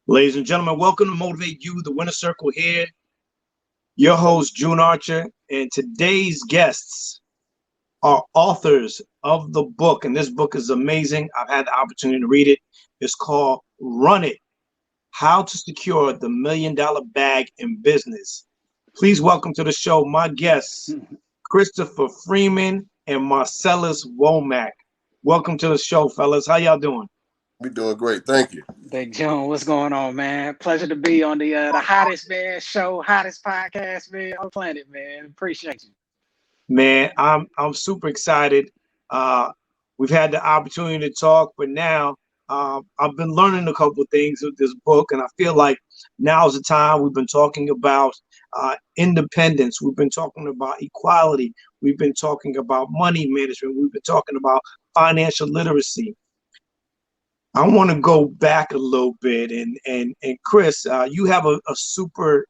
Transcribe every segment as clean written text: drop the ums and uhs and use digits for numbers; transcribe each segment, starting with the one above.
Ladies and gentlemen, welcome to Motivate You, the Winner Circle here. Your host, June Archer, and today's guests are authors of the book, and this book is amazing. I've had the opportunity to read it. It's called Run It, How to Secure the $1 Million Bag in Business. Please welcome to the show my guests, Christopher Freeman and Marcellus Womack. Welcome to the show, fellas. How y'all doing? We doing great, thank you. Big June, what's going on, man? Pleasure to be on the hottest man show, hottest podcast, man, on the planet, man. Appreciate you. Man, I'm super excited. We've had the opportunity to talk, but now I've been learning a couple of things with this book, and I feel like now's the time. We've been talking about independence. We've been talking about equality. We've been talking about money management. We've been talking about financial literacy. I want to go back a little bit, and Chris, you have a super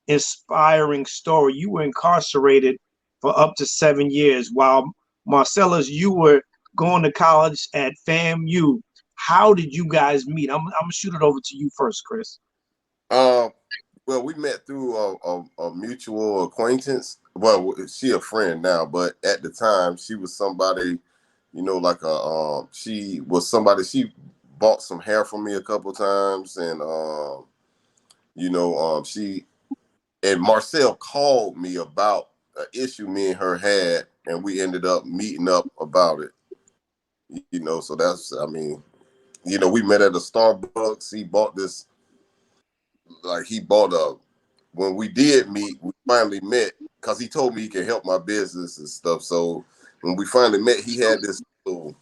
inspiring story. You were incarcerated for up to 7 years, while Marcellus, you were going to college at FAMU. How did you guys meet? I'm gonna shoot it over to you first, Chris. Well, we met through a mutual acquaintance. Well, she a friend now, but at the time she was somebody, she was somebody. She bought some hair from me a couple times, and she and Marcel called me about an issue me and her had, and we ended up meeting up about it. So we met at a Starbucks. He bought when we did meet, we finally met because he told me he could help my business and stuff. So when we finally met, he had this little,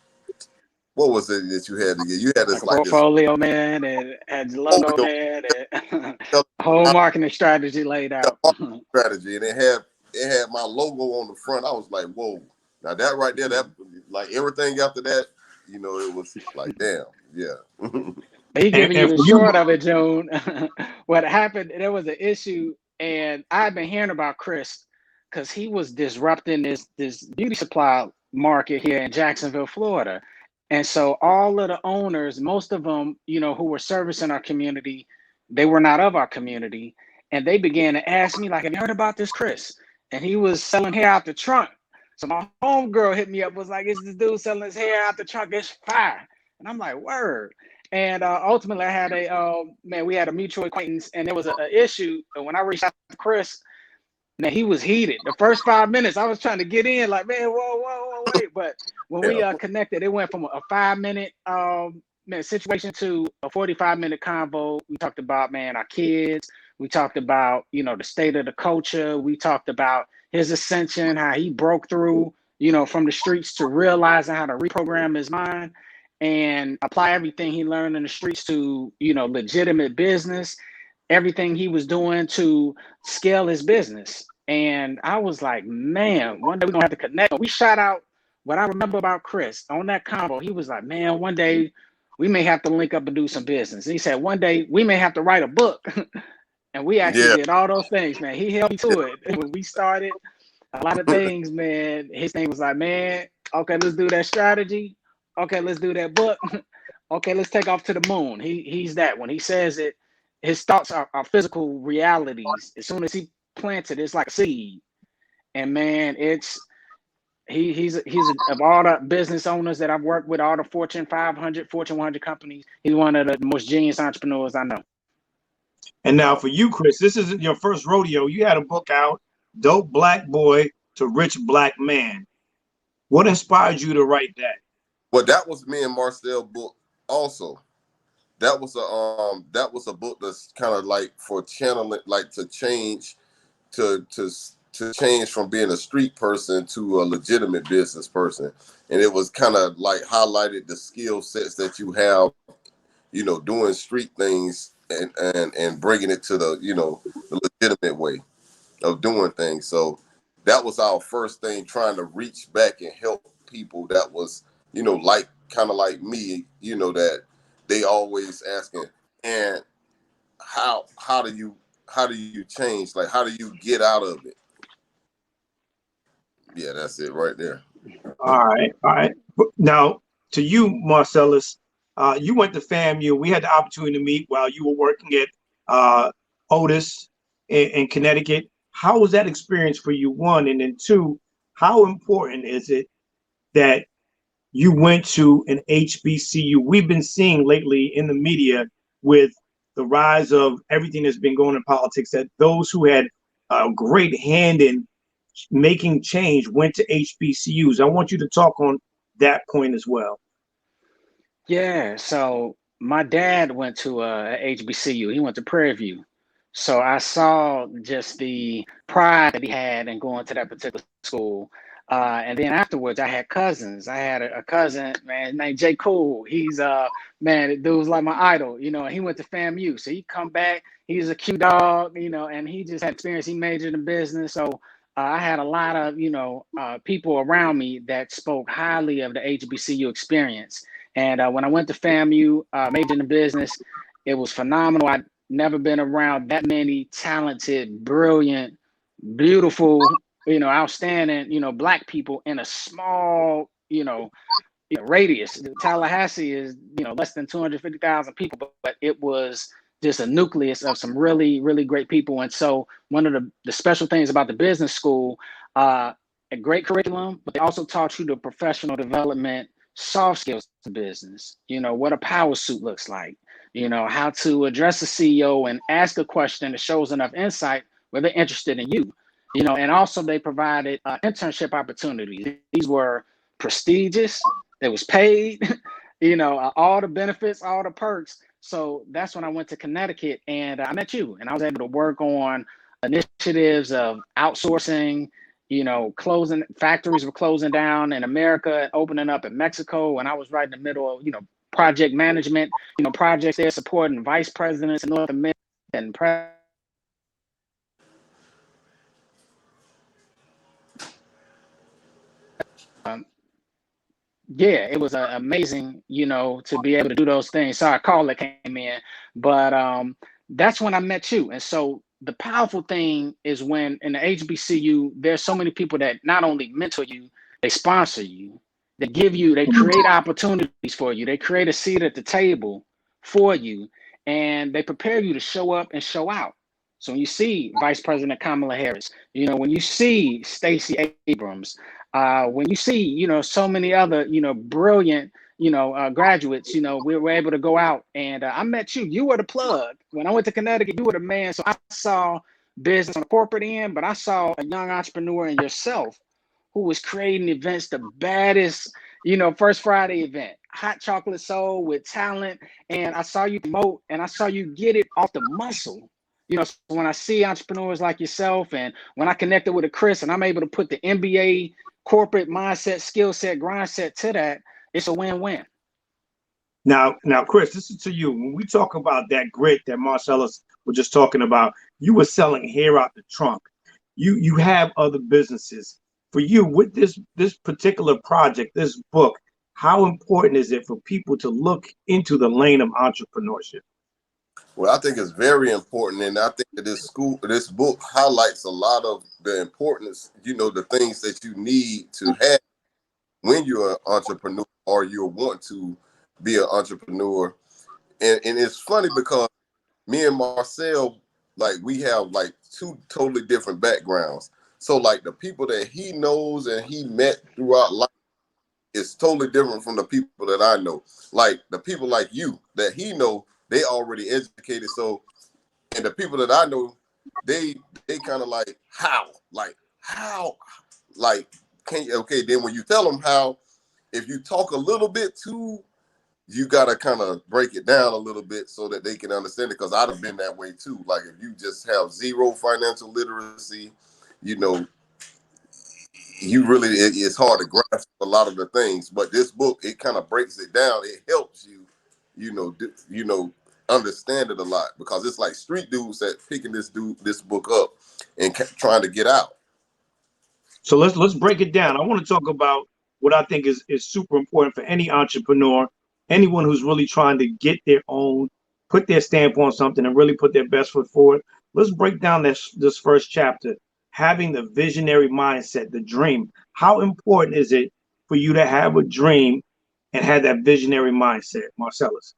what was it that you had to get? You had this like a portfolio, man, and had the logo, man, and whole marketing strategy laid out. Strategy, and it had my logo on the front. I was like, whoa. Now that right there, that like everything after that, it was like, damn, yeah. He giving you the short of it, June. What happened, there was an issue, and I've been hearing about Chris because he was disrupting this beauty supply market here in Jacksonville, Florida. And so all of the owners, most of them, who were servicing our community, they were not of our community. And they began to ask me, like, have you heard about this Chris? And he was selling hair out the trunk. So my homegirl hit me up, was like, it's this dude selling his hair out the trunk. It's fire. And I'm like, word. And ultimately, I had we had a mutual acquaintance, and there was an issue. And when I reached out to Chris, man, he was heated. The first 5 minutes, I was trying to get in, like, man, whoa, wait. But when we connected, it went from a 5-minute situation to a 45-minute convo. We talked about, man, our kids. We talked about, the state of the culture. We talked about his ascension, how he broke through, from the streets to realizing how to reprogram his mind and apply everything he learned in the streets to, legitimate business, everything he was doing to scale his business. And I was like, man, one day we're gonna have to connect. We shot out what I remember about Chris on that convo. He was like, man, one day we may have to link up and do some business. And he said, one day we may have to write a book. And we actually did all those things, man. He held me to it. When we started a lot of things, man, his thing was like, man, okay, let's do that strategy. Okay, let's do that book. Okay, let's take off to the moon. He's that. When he says it, his thoughts are physical realities. As soon as he plants it, it's like a seed. And man, he's of all the business owners that I've worked with, all the Fortune 500, Fortune 100 companies, he's one of the most genius entrepreneurs I know. And now for you, Chris, this isn't your first rodeo. You had a book out, Dope Black Boy to Rich Black Man. What inspired you to write that? Well, that was me and Marcel book also. That was a book that's kind of like for channeling, like to change to change from being a street person to a legitimate business person. And it was kind of like highlighted the skill sets that you have, doing street things and bringing it to the legitimate way of doing things. So that was our first thing, trying to reach back and help people that was, like kind of like me, that they always asking, and how do you change? Like, how do you get out of it? Yeah, that's it right there. All right. Now, to you, Marcellus, You went to FAMU. We had the opportunity to meet while you were working at Otis in Connecticut. How was that experience for you, one? And then two, how important is it that you went to an HBCU? We've been seeing lately in the media with the rise of everything that's been going in politics that those who had a great hand in making change went to HBCUs. I want you to talk on that point as well. Yeah, so my dad went to a HBCU. He went to Prairie View. So I saw just the pride that he had in going to that particular school. And then afterwards, I had cousins. I had a cousin, man, named J. Cole. He's man, the dude's like my idol, you know. And he went to FAMU, so he come back. He's a cute dog, you know, and he just had experience. He majored in business, so I had a lot of, people around me that spoke highly of the HBCU experience. And when I went to FAMU, majored in business, it was phenomenal. I'd never been around that many talented, brilliant, beautiful, outstanding, Black people in a small, radius. Tallahassee is, less than 250,000 people, but it was just a nucleus of some really, really great people. And so one of the special things about the business school, a great curriculum, but they also taught you the professional development, soft skills to business, what a power suit looks like, how to address a CEO and ask a question that shows enough insight where they're interested in you, and also they provided internship opportunities. These were prestigious, it was paid, all the benefits, all the perks. So that's when I went to Connecticut and I met you, and I was able to work on initiatives of outsourcing. Closing factories were closing down in America and opening up in Mexico. And I was right in the middle of, project management, projects there supporting vice presidents in North America and yeah, it was amazing, to be able to do those things. Sorry, a call that came in, but that's when I met you. And so the powerful thing is when in the HBCU, there's so many people that not only mentor you, they sponsor you, they give you, they create opportunities for you, they create a seat at the table for you, and they prepare you to show up and show out. So when you see Vice President Kamala Harris, when you see Stacey Abrams, when you see, so many other, brilliant, graduates, we were able to go out and I met you. You were the plug. When I went to Connecticut, you were the man. So I saw business on the corporate end, but I saw a young entrepreneur in yourself who was creating events, the baddest, First Friday event, hot chocolate soul with talent. And I saw you promote and I saw you get it off the muscle. So when I see entrepreneurs like yourself and when I connected with a Chris and I'm able to put the MBA corporate mindset, skill set, grind set to that, it's a win-win. Now, Chris, this is to you. When we talk about that grit that Marcellus was just talking about, you were selling hair out the trunk. You have other businesses. For you, with this particular project, this book, how important is it for people to look into the lane of entrepreneurship? Well, I think it's very important, and I think that this book highlights a lot of the importance, the things that you need to have when you're an entrepreneur or you want to be an entrepreneur. And it's funny because me and Marcel, like, we have like two totally different backgrounds. So like the people that he knows and he met throughout life is totally different from the people that I know. Like the people like you that he know, they already educated. So, and the people that I know, they kind of like how, can you, okay, then when you tell them how, if you talk a little bit too, you got to kind of break it down a little bit so that they can understand it. Because I'd have been that way too. Like if you just have zero financial literacy, you really, it's hard to grasp a lot of the things. But this book, it kind of breaks it down. It helps you, understand it a lot, because it's like street dudes that picking this book up and trying to get out. So let's break it down. I want to talk about what I think is super important for any entrepreneur, anyone who's really trying to get their own, put their stamp on something and really put their best foot forward. Let's break down this first chapter, having the visionary mindset, the dream. How important is it for you to have a dream and had that visionary mindset, Marcellus?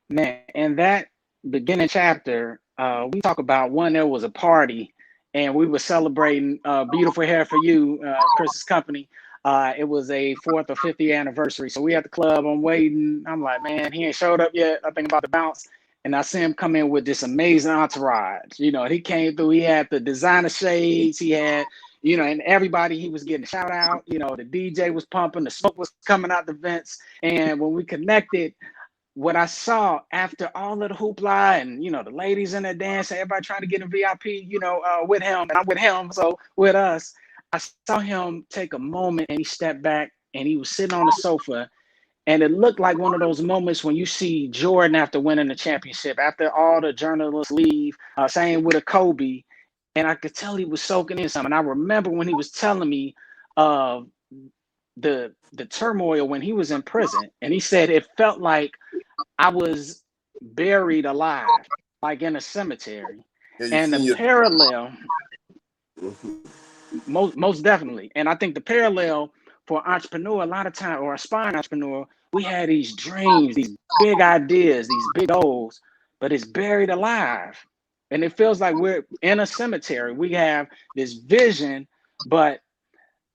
Man, in that beginning chapter, we talk about one, there was a party and we were celebrating Beautiful Hair for You, Chris's company. It was a 4th or 5th year anniversary. So we at the club, I'm waiting. I'm like, man, he ain't showed up yet. I think about to bounce. And I see him come in with this amazing entourage. You know, he came through, he had the designer shades, he had, you know, and everybody, he was getting a shout out. You know, the DJ was pumping, the smoke was coming out the vents. And when we connected, what I saw after all of the hoopla and, you know, the ladies in there dancing, everybody trying to get in VIP, you know, with him, and I'm with him, so with us, I saw him take a moment and he stepped back and he was sitting on the sofa, and it looked like one of those moments when you see Jordan after winning the championship, after all the journalists leave, same with a Kobe, and I could tell he was soaking in something. I remember when he was telling me of the turmoil when he was in prison, and he said it felt like I was buried alive, like in a cemetery. Yeah, you And the seen your. parallel, Mhm. most definitely. And I think the parallel for entrepreneur, a lot of time, or aspiring entrepreneur, we had these dreams, these big ideas, these big goals, but it's buried alive. And it feels like we're in a cemetery. We have this vision, but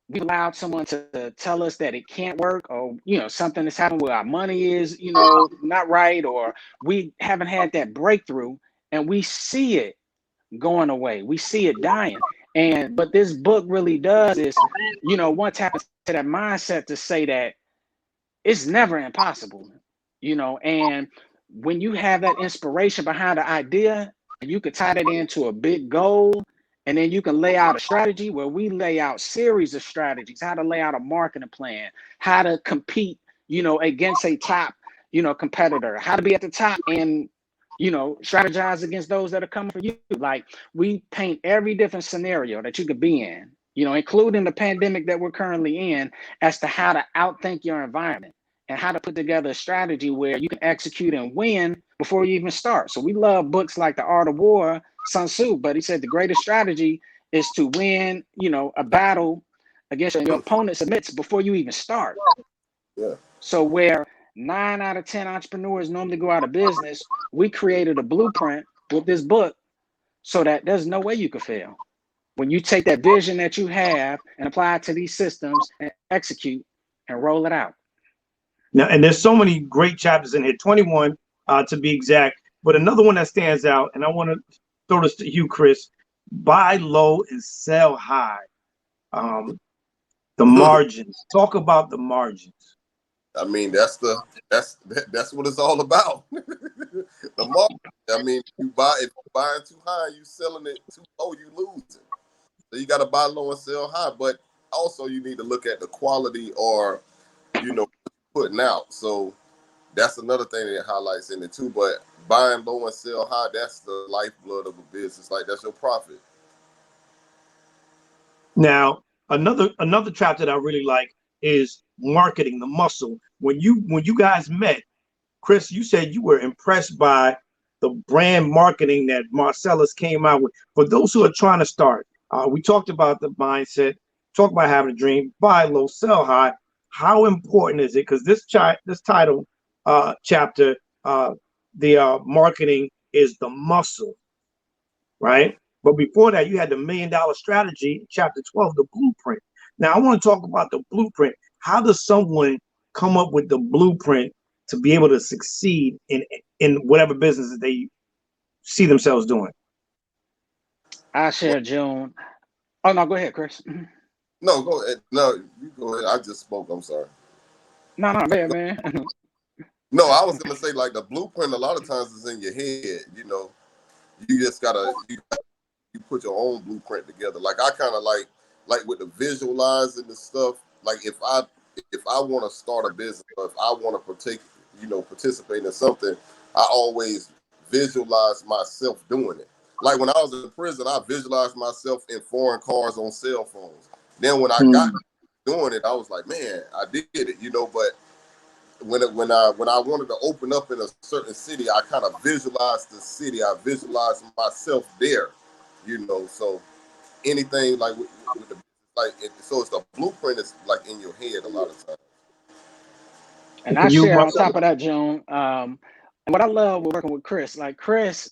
we've allowed someone to tell us that it can't work, or, you know, something that's happened where our money is, you know, not right, or we haven't had that breakthrough, and we see it going away, we see it dying. And but this book really does is, you know, one tap into that mindset to say that it's never impossible, you know. And when you have that inspiration behind the idea, you could tie that into a big goal, and then you can lay out a strategy, where we lay out series of strategies, how to lay out a marketing plan, how to compete, you know, against a top, you know, competitor, how to be at the top, and, you know, strategize against those that are coming for you. Like, we paint every different scenario that you could be in, you know, including the pandemic that we're currently in, as to how to outthink your environment and how to put together a strategy where you can execute and win before you even start. So we love books like The Art of War, Sun Tzu, but he said the greatest strategy is to win, you know, a battle against your opponent submits before you even start. Yeah. So where 9 out of 10 entrepreneurs normally go out of business, we created a blueprint with this book so that there's no way you could fail. When you take that vision that you have and apply it to these systems and execute and roll it out. Now, and there's so many great chapters in here, 21 to be exact. But another one that stands out, and I want to throw this to you, Chris: buy low and sell high. Um, the margins. Talk about the margins. I mean, that's what it's all about. The market. I mean, if you buying too high, you selling it too low, you losing. So you got to buy low and sell high. But also, you need to look at the quality, or, you know, putting out. So that's another thing that it highlights in it too. But buying low and sell high, that's the lifeblood of a business. Like, that's your profit. Now, another chapter that I really like is marketing, the muscle. When you guys met, Chris, you said you were impressed by the brand marketing that Marcellus came out with. For those who are trying to start, we talked about the mindset, talked about having a dream, buy low, sell high. How important is it? Because this title chapter, the marketing is the muscle, right? But before that, you had the $1 million strategy, chapter 12, the blueprint. Now, I want to talk about the blueprint. How does someone come up with the blueprint to be able to succeed in whatever business that they see themselves doing? I share June. Oh no, go ahead, Chris. No, go ahead. No, you go ahead. I just spoke. I'm sorry. No, go ahead, man. No, I was gonna say, like, the blueprint a lot of times is in your head. You know, you just gotta you put your own blueprint together. Like, I kind of like with the visualizing and stuff. Like, if I want to start a business, or if I want to participate in something, I always visualize myself doing it. Like, when I was in prison, I visualized myself in foreign cars on cell phones. Then when I got doing it, I was like, man, I did it, you know. But when I wanted to open up in a certain city, I kind of visualized the city. I visualized myself there, you know. So anything like with the so it's the blueprint is like in your head a lot of times. And For I you, share on Marcel? top of that, June. And what I love with working with Chris, like Chris,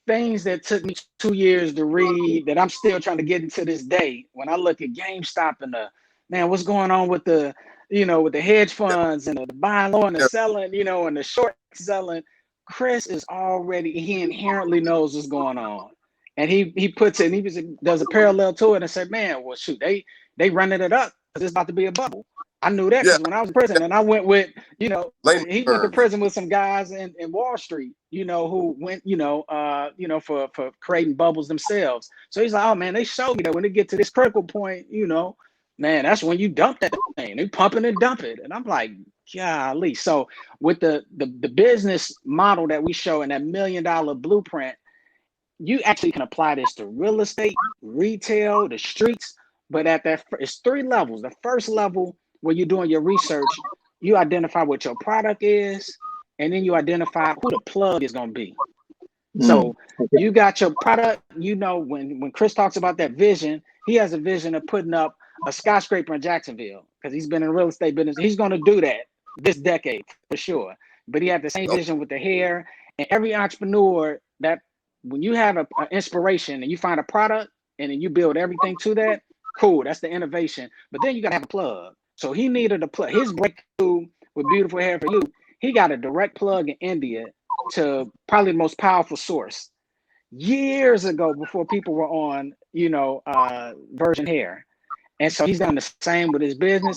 things that took me 2 years to read that I'm still trying to get into this day. When I look at GameStop and the man, what's going on with the, with the hedge Yeah, funds and the buying low and the yeah, selling, and the short selling. Chris is already, he inherently knows what's going on. And he puts it, and does a parallel to it and said, man, well, shoot, they running it up because it's about to be a bubble. I knew that yeah. because when I was in prison and I went with, Layman he went to terms. prison with some guys in Wall Street, who went, for creating bubbles themselves. So he's like, oh man, they showed me that when they get to this critical point, man, that's when you dump that thing. They pump it and dump it. And I'm like, golly. So with the business model that we show in that $1 million blueprint, you actually can apply this to real estate, retail, the streets, but at that it's 3 levels. The first level where you're doing your research, you identify what your product is, and then you identify who the plug is going to be. Mm. So you got your product, when Chris talks about that vision, he has a vision of putting up a skyscraper in Jacksonville because he's been in real estate business. He's going to do that this decade for sure. But he had the same Oh, vision with the hair, and every entrepreneur that when you have an inspiration and you find a product and then you build everything to that, cool, that's the innovation. But then you got to have a plug. So he needed a plug. His breakthrough with Beautiful Hair for You, he got a direct plug in India to probably the most powerful source years ago before people were on, virgin hair. And so he's done the same with his business.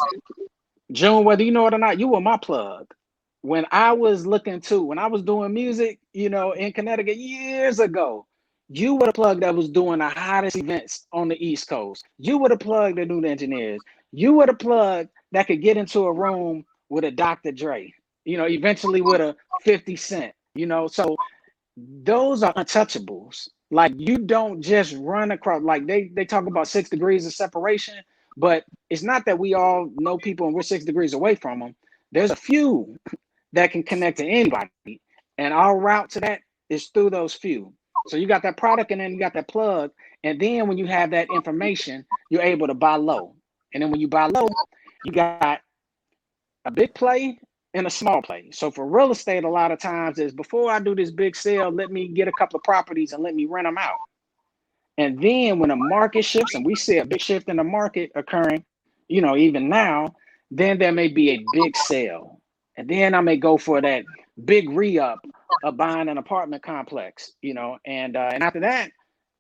June, whether you know it or not, you were my plug. When I was when I was doing music, in Connecticut years ago, you were the plug that was doing the hottest events on the East Coast. You were the plug that knew the engineers. You were the plug that could get into a room with a Dr. Dre, eventually with a 50 Cent, So those are untouchables. Like you don't just run across, like they talk about 6 degrees of separation, but it's not that we all know people and we're 6 degrees away from them. There's a few that can connect to anybody, and our route to that is through those few. So you got that product, and then you got that plug, and then when you have that information, you're able to buy low, and then when you buy low, you got a big play and a small play. So for real estate, a lot of times is before I do this big sale, let me get a couple of properties and let me rent them out. And then when the market shifts, and we see a big shift in the market occurring, even now, then there may be a big sale. And then I may go for that big re-up of buying an apartment complex, and after that,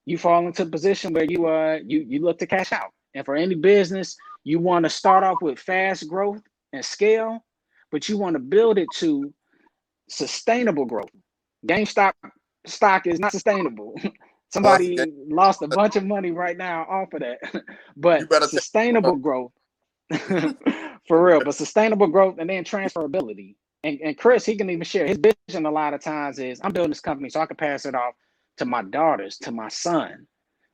you fall into a position where you look to cash out. And for any business, you want to start off with fast growth and scale, but you want to build it to sustainable growth. GameStop stock is not sustainable. us, gang, Somebody lost a bunch of money right now off of that. you But better take sustainable growth, for real, but sustainable growth and then transferability. And Chris, he can even share his vision a lot of times is I'm building this company so I can pass it off to my daughters, to my son,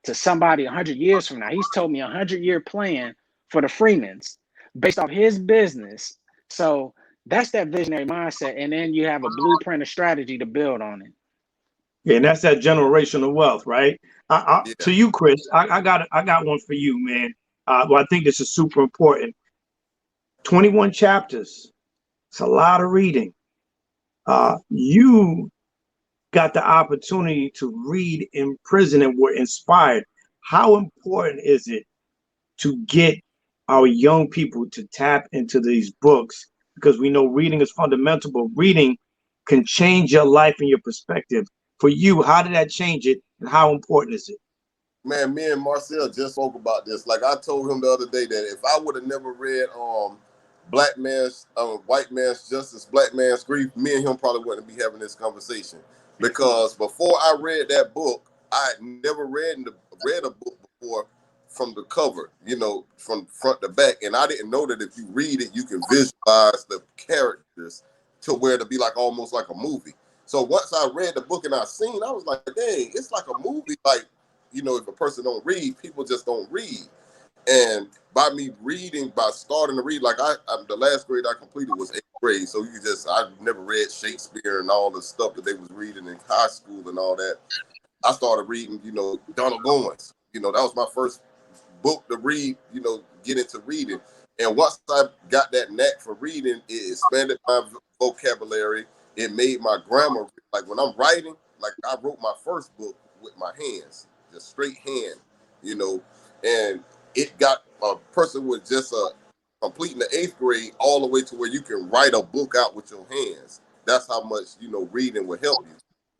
to somebody 100 years from now. He's told me 100-year plan for the Freemans based off his business. So that's that visionary mindset. And then you have a blueprint, a strategy to build on it. Yeah, and that's that generational wealth, right? yeah. To you, Chris, I got one for you, man. Well, I think this is super important. 21 chapters. It's a lot of reading. You got the opportunity to read in prison and were inspired. How important is it to get our young people to tap into these books? Because we know reading is fundamental, but reading can change your life and your perspective. For you, how did that change it, and how important is it? Man, me and Marcel just spoke about this. Like I told him the other day that if I would have never read Black Man's White Man's Justice, Black Man's Grief, me and him probably wouldn't be having this conversation. Because before I read that book, I had never read a book before from the cover, from front to back. And I didn't know that if you read it, you can visualize the characters to where to be like almost like a movie. So once I read the book and I seen, I was like, dang, it's like a movie. Like, if a person don't read, people just don't read. And by me reading, by starting to read, like the last grade I completed was 8th grade. So I never read Shakespeare and all the stuff that they was reading in high school and all that. I started reading, Donald Goins. That was my first book to read, get into reading. And once I got that knack for reading, it expanded my vocabulary. It made my grammar, like when I'm writing, like I wrote my first book with my hands, just straight hand, you know, and it got a person with just a completing the 8th grade all the way to where you can write a book out with your hands. That's how much, reading will help you.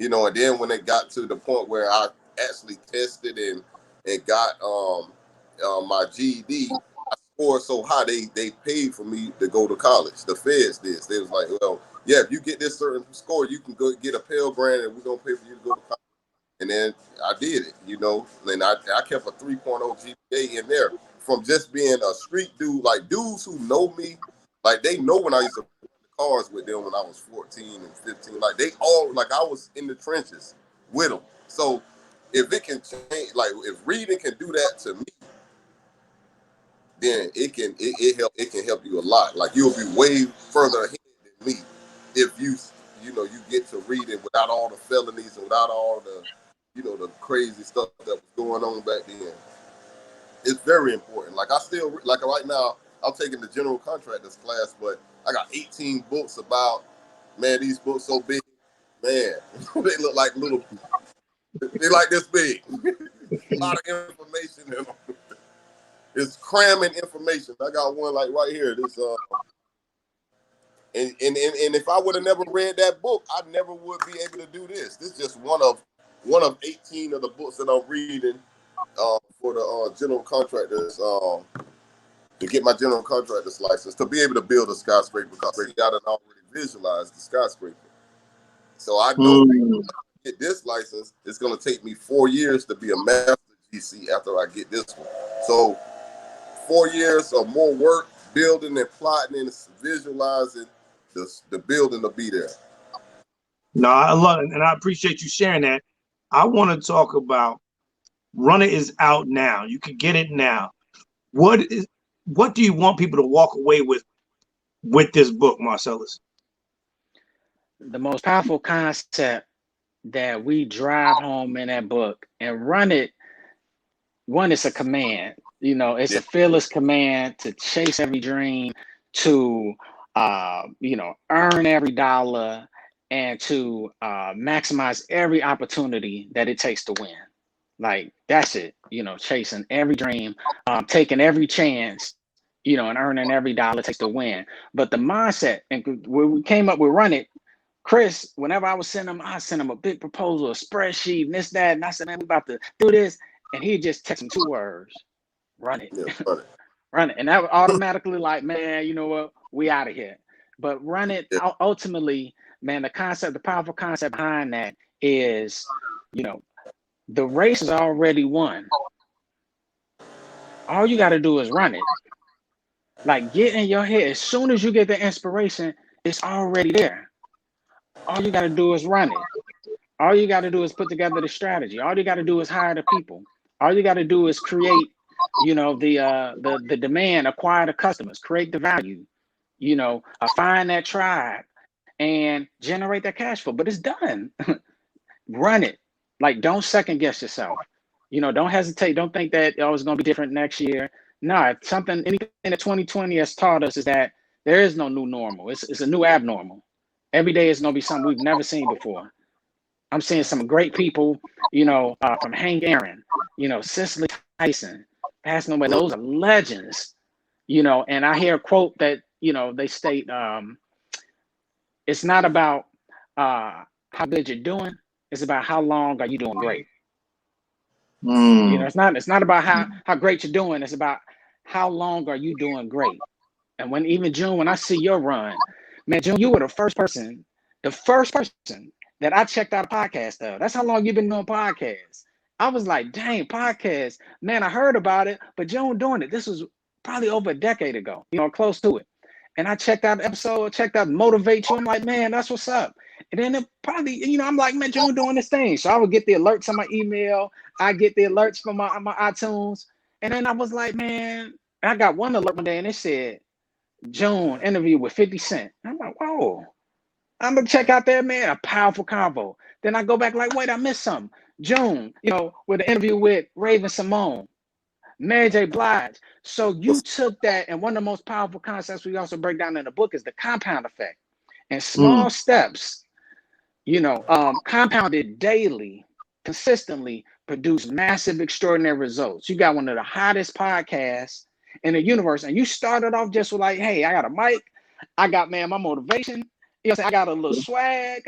And then when it got to the point where I actually tested and got my GED, I scored so high they paid for me to go to college. The feds did. They was like, well, yeah, if you get this certain score, you can go get a Pell Grant, and we're gonna pay for you to go to college. And then I did it, and I kept a 3.0 GPA in there from just being a street dude. Like dudes who know me, like they know when I used to run the cars with them when I was 14 and 15. Like they all, like I was in the trenches with them. So if it can change, like if reading can do that to me, then it can help you a lot. Like you'll be way further ahead than me if you get to reading without all the felonies and without all the the crazy stuff that was going on back then. It's very important. Like I still like right now I'm taking the general contractors class, but I got 18 books about, man, these books so big, man. They look like little, they like this big. A lot of information in them. It's cramming information. I got one like right here. This and if I would have never read that book, I never would be able to do this. This is just one of 18 of the books that I'm reading for the general contractors to get my general contractor's license to be able to build a skyscraper, because they got to already visualize the skyscraper. So I know to get this license, it's going to take me 4 years to be a master GC after I get this one. So 4 years of more work, building and plotting and visualizing the building to be there. No, I love it, and I appreciate you sharing that. I want to talk about Runner is out now. You can get it now. What do you want people to walk away with this book, Marcellus? The most powerful concept that we drive home in that book, and run it. One, it's a command. It's a fearless command to chase every dream, to earn every dollar, and to maximize every opportunity that it takes to win. Like that's it. Chasing every dream, taking every chance, and earning every dollar it takes to win. But the mindset, and when we came up with Run It, Chris, whenever I send him a big proposal, a spreadsheet, and this, that, and I said, man, we about to do this. And he just text me 2 words: run it. Yeah, run it. Run it. And that automatically like, man, you know what? We out of here. But run it, ultimately, man, the powerful concept behind that is, the race is already won. All you got to do is run it. Like get in your head. As soon as you get the inspiration, it's already there. All you got to do is run it. All you got to do is put together the strategy. All you got to do is hire the people. All you got to do is create, the demand, acquire the customers, create the value, find that tribe and generate that cash flow. But it's done. Run it. Like, don't second guess yourself. Don't hesitate. Don't think that it's going to be different next year. No, anything that 2020 has taught us is that there is no new normal. It's a new abnormal. Every day is going to be something we've never seen before. I'm seeing some great people, from Hank Aaron, Cicely Tyson, passing away. Those are legends, and I hear a quote that, they state, it's not about how good you're doing. It's about how long are you doing great. It's not about how great you're doing. It's about how long are you doing great. And even June, when I see your run, man, June, you were the first person that I checked out a podcast of. That's how long you've been doing podcasts. I was like, dang, podcast. Man, I heard about it, but June doing it. This was probably over a decade ago, close to it. And I checked out the episode, checked out Motivate You. I'm like, man, that's what's up. And then it probably, I'm like, man, June doing this thing. So I would get the alerts on my email. I get the alerts from my iTunes. And then I was like, man, I got one alert one day and it said, June interview with 50 Cent. I'm like, whoa. I'm gonna check out that, man, a powerful convo. Then I go back like, wait, I missed something. June, with an interview with Raven Simone. Mary J. Blige. So you took that, and one of the most powerful concepts we also break down in the book is the compound effect. And small steps, compounded daily, consistently, produce massive, extraordinary results. You got one of the hottest podcasts in the universe, and you started off just with like, hey, I got a mic, I got my motivation, I got a little swag.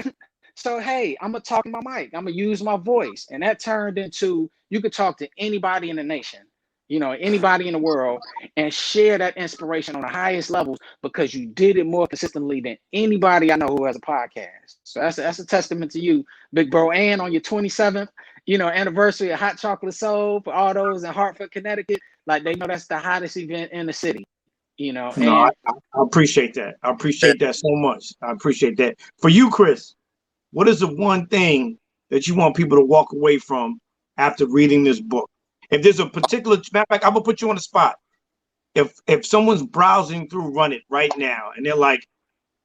So hey, I'm gonna talk in my mic, I'm gonna use my voice, and that turned into you could talk to anybody in the nation, anybody in the world, and share that inspiration on the highest levels because you did it more consistently than anybody I know who has a podcast. So that's a testament to you, big bro. And on your 27th, anniversary of Hot Chocolate Soul for all those in Hartford, Connecticut, like they know that's the hottest event in the city. No, And I appreciate that. I appreciate that so much. I appreciate that. For you, Chris, what is the one thing that you want people to walk away from after reading this book? If there's a particular, matter of fact, I'm gonna put you on the spot. If someone's browsing through Run It right now and they're like,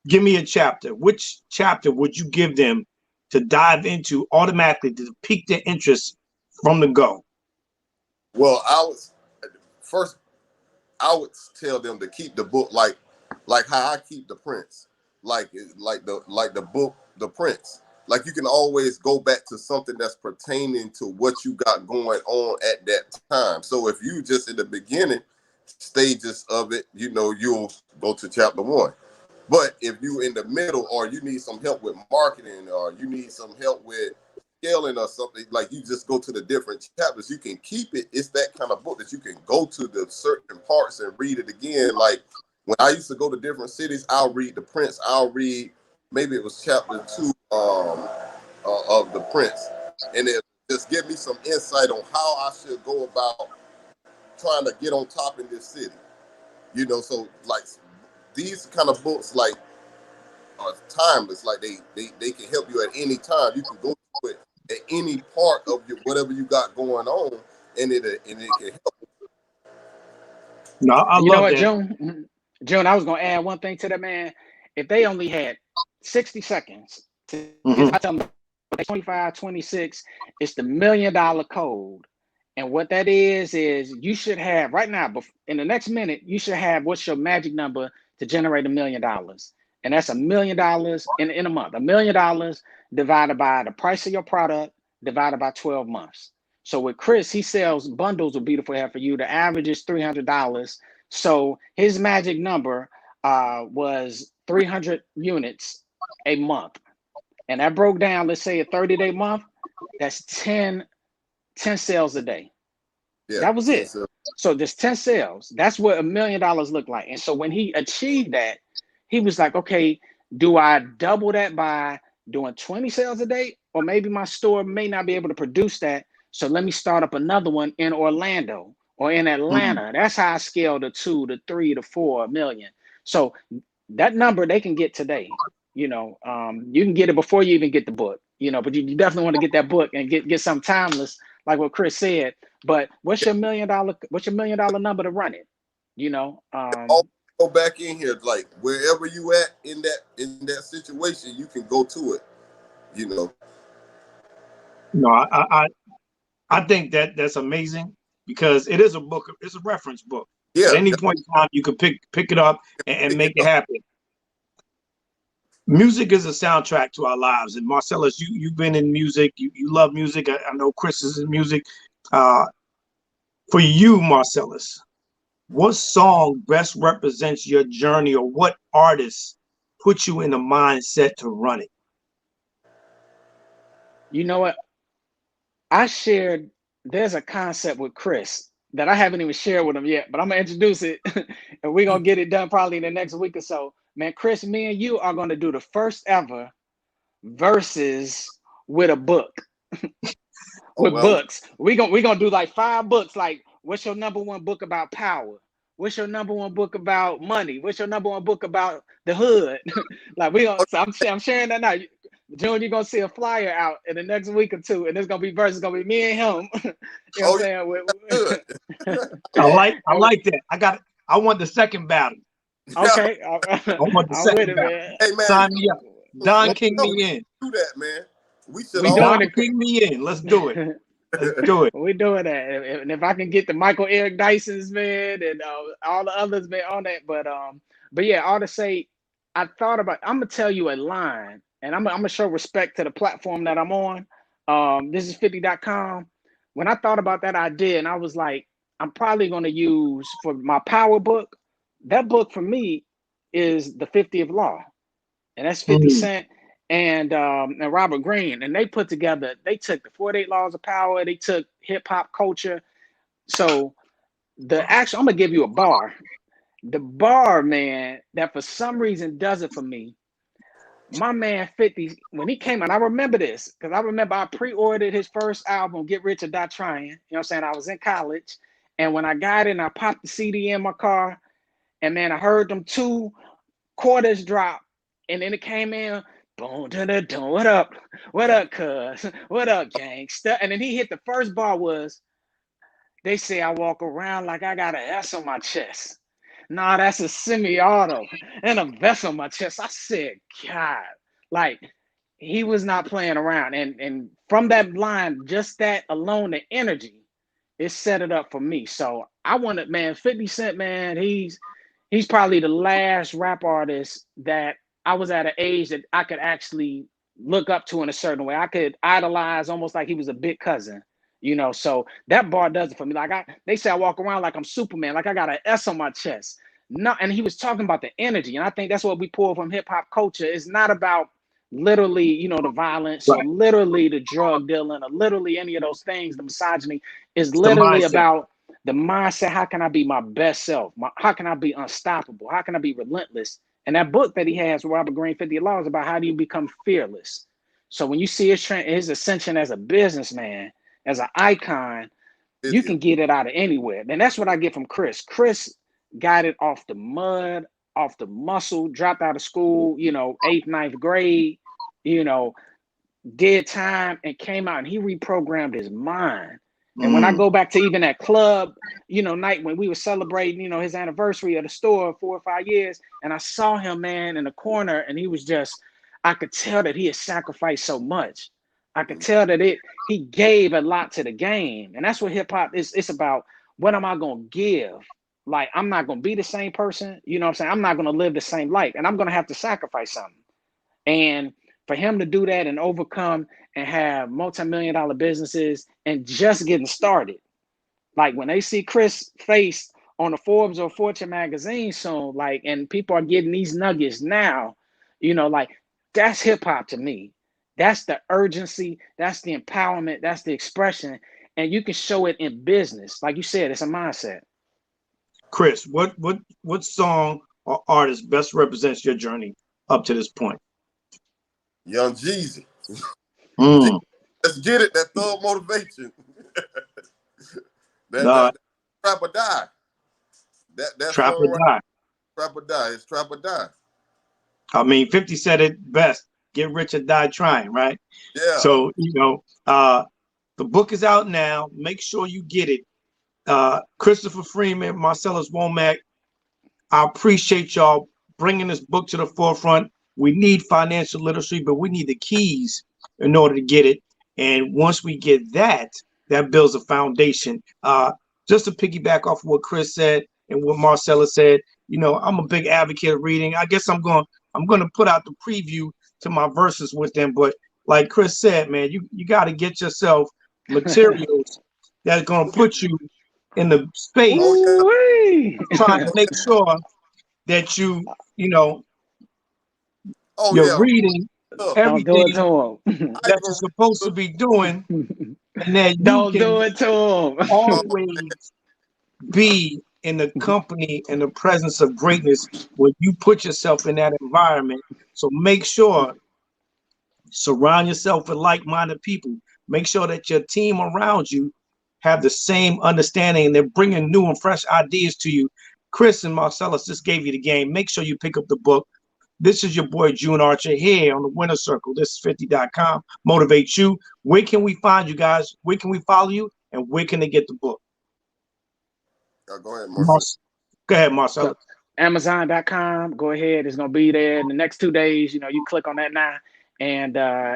give me a chapter, which chapter would you give them to dive into automatically to pique their interest from the go? Well, I would tell them to keep the book like how I keep the Prince, like the book, The Prince. Like you can always go back to something that's pertaining to what you got going on at that time. So if you just in the beginning stages of it, you'll go to chapter 1. But if you in the middle, or you need some help with marketing, or you need some help with scaling or something, like you just go to the different chapters, you can keep it. It's that kind of book that you can go to the certain parts and read it again. Like when I used to go to different cities, I'll read The Prince. I'll read, maybe it was chapter 2 of The Prince. And it just give me some insight on how I should go about trying to get on top in this city. So like these kind of books like are timeless. Like they can help you at any time. You can go to it at any part of your whatever you got going on, and it can help. No, I you know love what, that. June, I was gonna add one thing to that, man. If they only had 60 seconds to Mhm. I tell them 25, 26, it's the $1 million code. And what that is you should have right now, in the next minute, you should have what's your magic number to generate $1 million. And that's $1 million in a month. $1 million divided by the price of your product divided by 12 months. So with Chris, he sells bundles of Beautiful Hair for You. The average is $300. So his magic number was 300 units a month. And that broke down, let's say a 30-day month, that's 10 sales a day. Yeah, That was it. so So there's 10 sales. That's what $1 million looked like. And so when he achieved that, he was like, okay, do I double that by doing 20 sales a day? Or maybe my store may not be able to produce that. So let me start up another one in Orlando or in Atlanta. That's how I scale to 2 to 3 to 4 million. So that number they can get today. You can get it before you even get the book, but you definitely want to get that book and get something timeless, like what Chris said. But what's your $1 million number to run it? I'll go back in here, like wherever you at in that situation, you can go to it. No, I think that's amazing because it is a book. It's a reference book. Yeah. At any point in time, you can pick it up and make it happen. Music is a soundtrack to our lives. And Marcellus, you've been in music. You love music. I know Chris is in music. For you, Marcellus, what song best represents your journey, or what artist put you in the mindset to run it? You know what? There's a concept with Chris that I haven't even shared with him yet, but I'm gonna introduce it and we're gonna get it done probably in the next week or so. Man, Chris, me and you are gonna do the first ever verses with a book. Books. We gonna do like 5 books. Like, what's your number one book about power? What's your number one book about money? What's your number one book about the hood? Like so I'm sharing that now. June, you're gonna see a flyer out in the next week or 2, and there's gonna be verses gonna be me and him. You know what I'm saying? I like that. I want the second battle. Okay. I want the I'm with second it, battle. man. Hey man, Sign me up. Don King me in. Do that, man. We should We all doing Don it. King me in. Let's do it. Let's do it. We're doing that, and if I can get the Michael Eric Dyson's, man, and all the others, man, on that. But yeah, all to say, I thought about. I'm gonna tell you a line, and I'm gonna show respect to the platform that I'm on. This is 50.com. When I thought about that idea, and I was like, I'm probably gonna use for my power book. That book for me is the 50th Law, and that's 50 Mm. Cent and Robert Greene, and they put together. They took the 48 Laws of Power. They took hip hop culture. So I'm gonna give you a bar. The bar, man, that for some reason does it for me. My man 50, when he came out, I remember this because I remember I pre-ordered his first album, Get Rich or Die Trying. You know what I'm saying? I was in college, and when I got it, and I popped the CD in my car, and man, I heard them two quarters drop, and then it came in, boom, da da da. What up, cuz? What up, gangsta? And then he hit the first bar was, they say I walk around like I got an S on my chest. Nah, that's a semi-auto and a vest on my chest. I said, God, like he was not playing around. And from that line, just that alone, the energy, it set it up for me. So I wanted, man, 50 Cent, man, he's probably the last rap artist that I was at an age that I could actually look up to in a certain way. I could idolize almost like he was a big cousin, you know. So that bar does it for me. Like they say I walk around like I'm Superman, like I got an S on my chest. No, and he was talking about the energy, and I think that's what we pull from hip hop culture. It's not about literally, you know, the violence or Right. literally the drug dealing or literally any of those things, the misogyny. Is It's the literally mindset. about the mindset. How can I be my best self? How can I be unstoppable? How can I be relentless? And that book that he has, Robert Greene, 50 Laws, about how do you become fearless. So when you see his ascension as a businessman, as an icon, you Idiot. can get it out of anywhere. And that's what I get from Chris. Chris got it off the mud, off the muscle, dropped out of school, you know, 8th, 9th grade, you know, did time and came out and he reprogrammed his mind. And when I Mm. go back to even that club, you know, night when we were celebrating, you know, his anniversary of the store, 4 or 5 years, and I saw him, man, in the corner, and he was just, I could tell that he had sacrificed so much. I could tell that he gave a lot to the game. And that's what hip hop is. It's about, what am I gonna give? Like, I'm not gonna be the same person, you know what I'm saying? I'm not gonna live the same life, and I'm gonna have to sacrifice something. And for him to do that and overcome and have multi-million-dollar businesses and just getting started, like when they see Chris face on the Forbes or Fortune magazine soon, like, and people are getting these nuggets now, you know, like that's hip hop to me. That's the urgency, that's the empowerment, that's the expression, and you can show it in business. Like you said, it's a mindset. Chris, what song or artist best represents your journey up to this point? Young Jeezy. Mm. Let's get it. That thug motivation. No, that trap or die. That Trap or song right, Die. trap or die. It's trap or die. I mean, 50 said it best. Get rich or die trying, right? Yeah. So, the book is out now. Make sure you get it. Christopher Freeman, Marcellus Womack, I appreciate y'all bringing this book to the forefront. We need financial literacy, but we need the keys in order to get it. And once we get that, that builds a foundation. Just to piggyback off of what Chris said and what Marcella said, I'm a big advocate of reading. I guess I'm going to put out the preview to my verses with them. But like Chris said, man, you got to get yourself materials that's going to put you in the Oh space, yeah. Ooh-wee. trying to make sure that you know Oh you're yeah. reading Look, Don't do it everything to him. I that you're even supposed to be doing, and that you Don't do can it to him. oh, always be in the company and the presence of greatness when you put yourself in that environment. So make sure, surround yourself with like-minded people. Make sure that your team around you have the same understanding and they're bringing new and fresh ideas to you. Chris and Marcellus just gave you the game. Make sure you pick up the book. This is your boy June Archer here on the Winner Circle. This is 50.com. Motivate you. Where can we find you guys? Where can we follow you? And where can they get the book? go ahead, Marcel. Go ahead, Marcellus. So Amazon.com, go ahead. It's gonna be there in the next 2 days. You know, you click on that now. And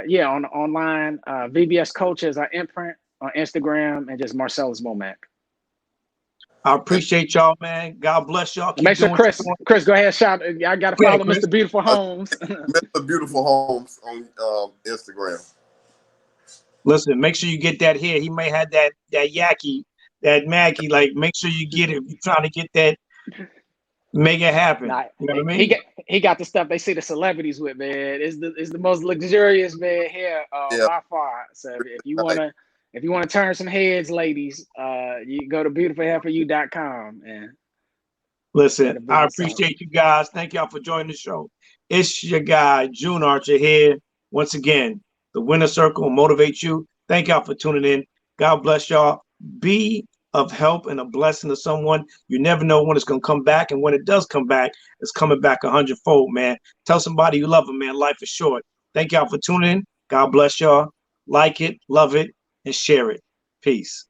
yeah, on online, VBS Culture is our imprint. on Instagram, and just Marcellus Womack. I appreciate y'all, man. God bless y'all. Make Keep sure doing what you're Chris, go ahead, shout. I got to doing. follow Chris. Mr. Beautiful Homes. Mr. Beautiful Homes on Instagram. Listen, make sure you get that here. He may have that Yaki, that Mackie. Like, make sure you get it. If you're trying to get that, make it happen. Nah, you know what I mean? he got the stuff they see the celebrities with, man. It's the most luxurious, man, here Yeah. by far. So if you wanna turn some heads, ladies, you go to beautifulhairforyou.com and Listen, I appreciate you guys. Thank y'all for joining the show. It's your guy, June Archer, here. Once again, the Winner Circle will motivate you. Thank y'all for tuning in. God bless y'all. Be of help and a blessing to someone. You never know when it's going to come back. And when it does come back, it's coming back 100-fold, man. Tell somebody you love them, man. Life is short. Thank y'all for tuning in. God bless y'all. Like it, love it, and share it. Peace.